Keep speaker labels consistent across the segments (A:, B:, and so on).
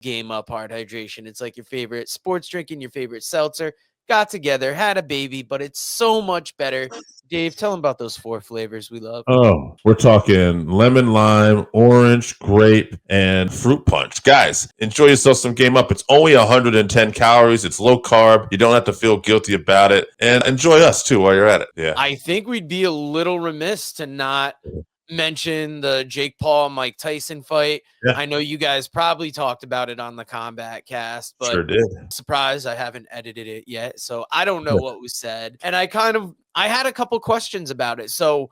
A: Game Up Hard Hydration. It's like your favorite sports drink and your favorite seltzer got together, had a baby, but it's so much better. Dave, tell them about those 4 flavors we love.
B: Oh, we're talking lemon, lime, orange, grape, and fruit punch. Guys, enjoy yourself some Game Up. It's only 110 calories. It's low carb. You don't have to feel guilty about it. And enjoy us too while you're at it. Yeah.
A: I think we'd be a little remiss to not mention the Jake Paul Mike Tyson fight.
B: Yeah.
A: I know you guys probably talked about it on the Combat Cast, but
B: Sure did.
A: surprise, I haven't edited it yet, so I don't know what was said. And I had a couple questions about it. So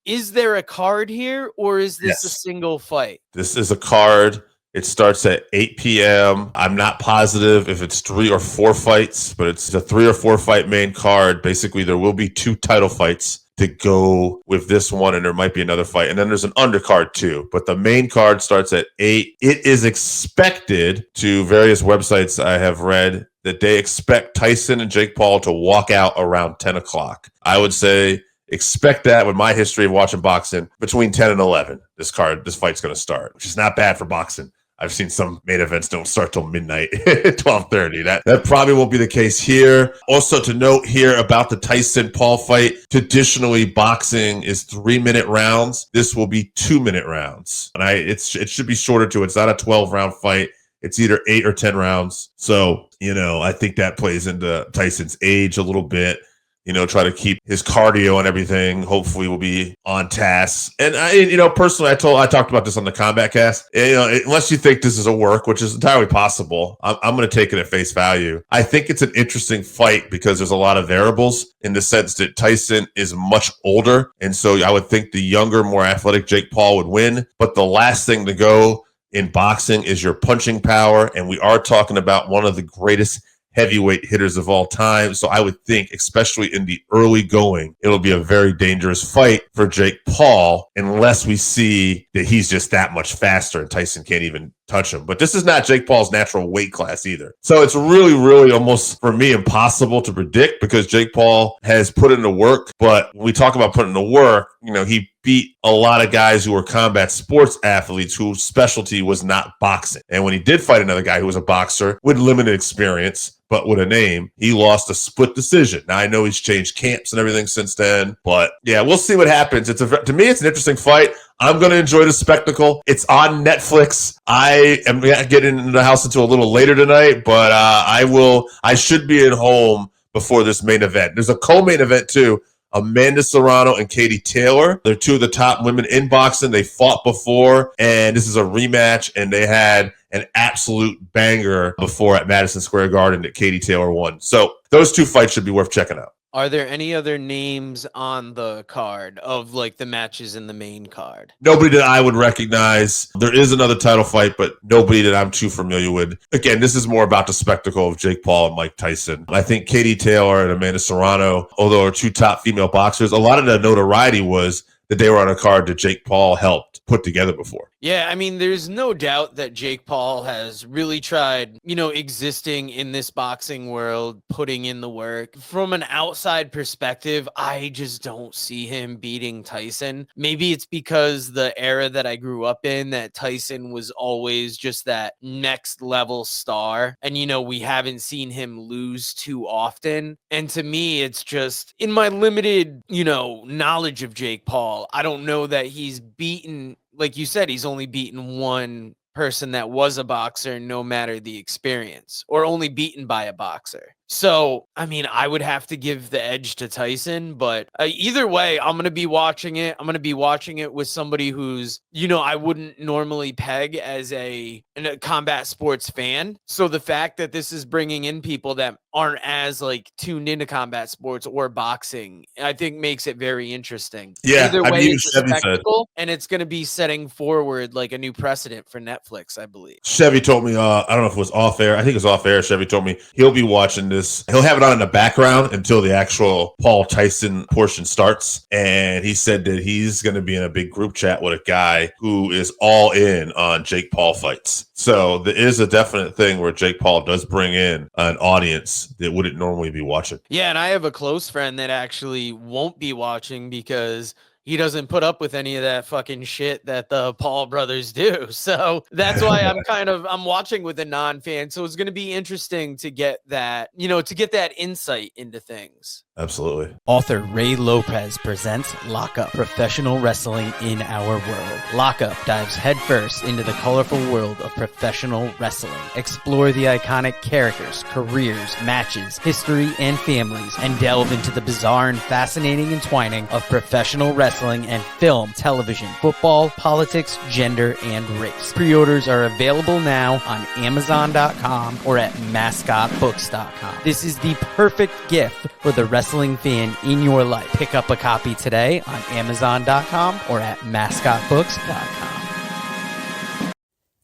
A: is there a card here, or is this a single fight?
B: This is a card. It starts at 8 p.m. I'm not positive if it's 3 or 4 fights, but it's a 3 or 4 fight main card. Basically, there will be 2 title fights to go with this one, and there might be another fight. And then there's an undercard too. But the main card starts at 8. It is expected, to various websites I have read, that they expect Tyson and Jake Paul to walk out around 10 o'clock. I would say expect that with my history of watching boxing between 10 and 11. This fight's going to start, which is not bad for boxing. I've seen some main events don't start till midnight, 12:30. That probably won't be the case here. Also to note here about the Tyson-Paul fight, traditionally boxing is 3-minute rounds. This will be 2-minute rounds. And it should be shorter too. It's not a 12-round fight. It's either 8 or 10 rounds. So, I think that plays into Tyson's age a little bit. Try to keep his cardio and everything. Hopefully will be on task. And personally, I talked about this on the Combat Cast. Unless you think this is a work, which is entirely possible, I'm going to take it at face value. I think it's an interesting fight because there's a lot of variables in the sense that Tyson is much older. And so I would think the younger, more athletic Jake Paul would win. But the last thing to go in boxing is your punching power. And we are talking about one of the greatest heavyweight hitters of all time. So I would think, especially in the early going, it'll be a very dangerous fight for Jake Paul unless we see that he's just that much faster and Tyson can't even touch him. But this is not Jake Paul's natural weight class either. So it's really, really almost, for me, impossible to predict because Jake Paul has put in the work. But when we talk about putting in the work, he beat a lot of guys who were combat sports athletes whose specialty was not boxing. And when he did fight another guy who was a boxer with limited experience, but with a name, he lost a split decision. Now, I know he's changed camps and everything since then, but yeah, we'll see what happens. To me, it's an interesting fight. I'm going to enjoy the spectacle. It's on Netflix. I am getting into the house until a little later tonight, but I should be at home before this main event. There's a co-main event too. Amanda Serrano and Katie Taylor. They're 2 of the top women in boxing. They fought before, and this is a rematch, and they had an absolute banger before at Madison Square Garden that Katie Taylor won. So those 2 fights should be worth checking out.
A: Are there any other names on the card of like the matches in the main card?
B: Nobody that I would recognize. There is another title fight, but nobody that I'm too familiar with. Again, this is more about the spectacle of Jake Paul and Mike Tyson. I think Katie Taylor and Amanda Serrano, although are 2 top female boxers, a lot of the notoriety was that they were on a card that Jake Paul helped put together before.
A: Yeah, I mean, there's no doubt that Jake Paul has really tried, existing in this boxing world, putting in the work. From an outside perspective, I just don't see him beating Tyson. Maybe it's because the era that I grew up in, that Tyson was always just that next level star. And, we haven't seen him lose too often. And to me, it's just in my limited, knowledge of Jake Paul, I don't know that he's beaten, like you said, he's only beaten one person that was a boxer, no matter the experience, or only beaten by a boxer. So, I mean, I would have to give the edge to Tyson, but either way, I'm going to be watching it. I'm going to be watching it with somebody who's, I wouldn't normally peg as a combat sports fan. So the fact that this is bringing in people that aren't as like tuned into combat sports or boxing, I think makes it very interesting.
B: Yeah,
A: either way, it's a spectacle, and it's going to be setting forward like a new precedent for Netflix, I believe.
B: Chevy told me, I don't know if it was off air. I think it was off air. Chevy told me he'll be watching this. He'll have it on in the background until the actual Paul Tyson portion starts. And he said that he's going to be in a big group chat with a guy who is all in on Jake Paul fights. So there is a definite thing where Jake Paul does bring in an audience that wouldn't normally be watching.
A: Yeah, and I have a close friend that actually won't be watching because he doesn't put up with any of that fucking shit that the Paul brothers do. So that's why I'm watching with a non-fan. So it's going to be interesting to get that, to get that insight into things.
B: Absolutely.
C: Author Ray Lopez presents Lockup, professional wrestling in our world. Lockup dives headfirst into the colorful world of professional wrestling. Explore the iconic characters, careers, matches, history, and families, and delve into the bizarre and fascinating entwining of professional wrestling and film, television, football, politics, gender, and race. Pre-orders are available now on Amazon.com or at MascotBooks.com. This is the perfect gift for the wrestling fan in your life. Pick up a copy today on Amazon.com or at MascotBooks.com.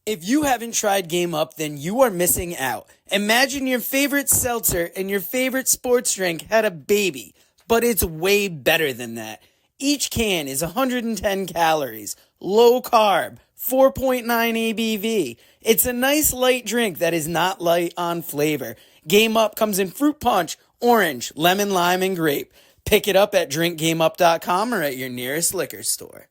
D: If you haven't tried Game Up, then you are missing out. Imagine your favorite seltzer and your favorite sports drink had a baby, but it's way better than that. Each can is 110 calories, low carb, 4.9 ABV. It's a nice light drink that is not light on flavor. Game Up comes in fruit punch, orange, lemon, lime, and grape. Pick it up at drinkgameup.com or at your nearest liquor store.